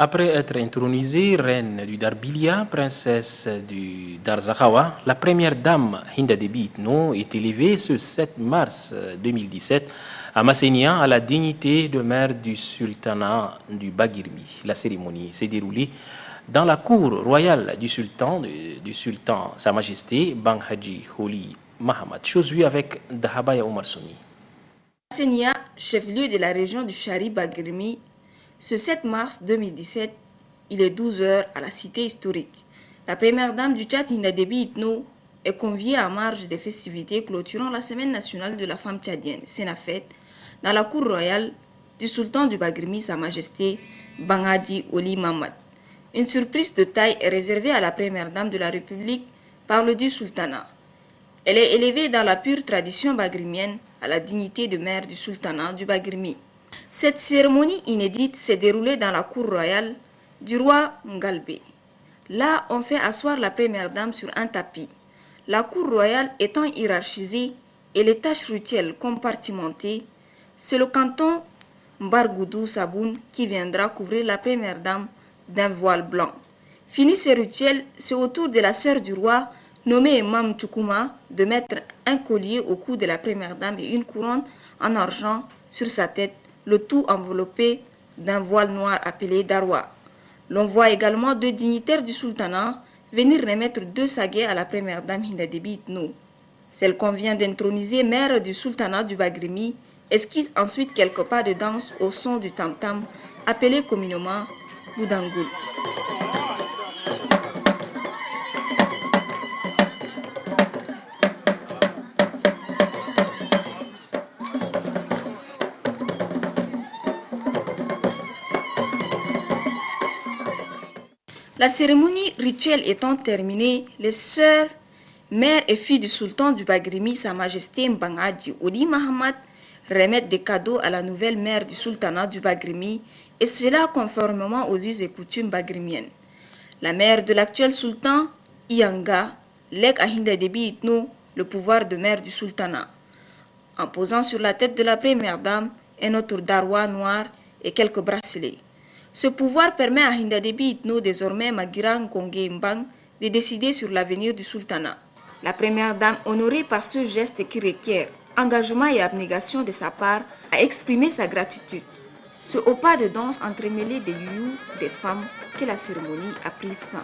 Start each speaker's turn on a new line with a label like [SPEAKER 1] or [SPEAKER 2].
[SPEAKER 1] Après être intronisée reine du Darbilia, princesse du Darzakawa, la première dame Hinda Debi Itno est élevée ce 7 mars 2017 à Massénia à la dignité de mère du sultanat du Bagirmi. La cérémonie s'est déroulée dans la cour royale du sultan, Sa Majesté Bang Haji Holi Mahamad. Chose vue avec Dahabaya Omar Souni.
[SPEAKER 2] Massénia, chef-lieu de la région du Chari Bagirmi, ce 7 mars 2017, il est 12 h à la cité historique. La première dame du Tchad, Hinda Debi Itno, est conviée à marge des festivités clôturant la semaine nationale de la femme tchadienne, Sénafet, dans la cour royale du sultan du Bagirmi, Sa Majesté Bangadi Oli Mamad. Une surprise de taille est réservée à la première dame de la République par le du sultanat. Elle est élevée dans la pure tradition bagrimienne à la dignité de mère du sultanat du Bagirmi. Cette cérémonie inédite s'est déroulée dans la cour royale du roi Ngalbe. Là, on fait asseoir la première dame sur un tapis. La cour royale étant hiérarchisée et les tâches rituelles compartimentées, c'est le canton Mbargoudou Saboun qui viendra couvrir la première dame d'un voile blanc. Fini ce rituel, c'est au tour de la sœur du roi, nommée Mam Choukouma, de mettre un collier au cou de la première dame et une couronne en argent sur sa tête, le tout enveloppé d'un voile noir appelé Darwa. L'on voit également deux dignitaires du sultanat venir remettre 2 saguets à la première dame Hinda Debi Itno. Celle qu'on vient d'introniser mère du sultanat du Bagirmi esquisse ensuite quelques pas de danse au son du tam-tam, appelé communément Boudangoul. La cérémonie rituelle étant terminée, les sœurs, mères et filles du sultan du Bagirmi, Sa Majesté Mbangadi Oli Mahamad, remettent des cadeaux à la nouvelle mère du sultanat du Bagirmi, et cela conformément aux us et coutumes bagrimiennes. La mère de l'actuel sultan, Ianga, lègue à Hinda Debi Itno le pouvoir de mère du sultanat, en posant sur la tête de la première dame un autre darwa noir et quelques bracelets. Ce pouvoir permet à Hinda Debi Itno, désormais Magira Nkonge Mbang, de décider sur l'avenir du sultanat. La première dame, honorée par ce geste qui requiert engagement et abnégation de sa part, a exprimé sa gratitude. C'est au pas de danse entremêlé des you des femmes que la cérémonie a pris fin.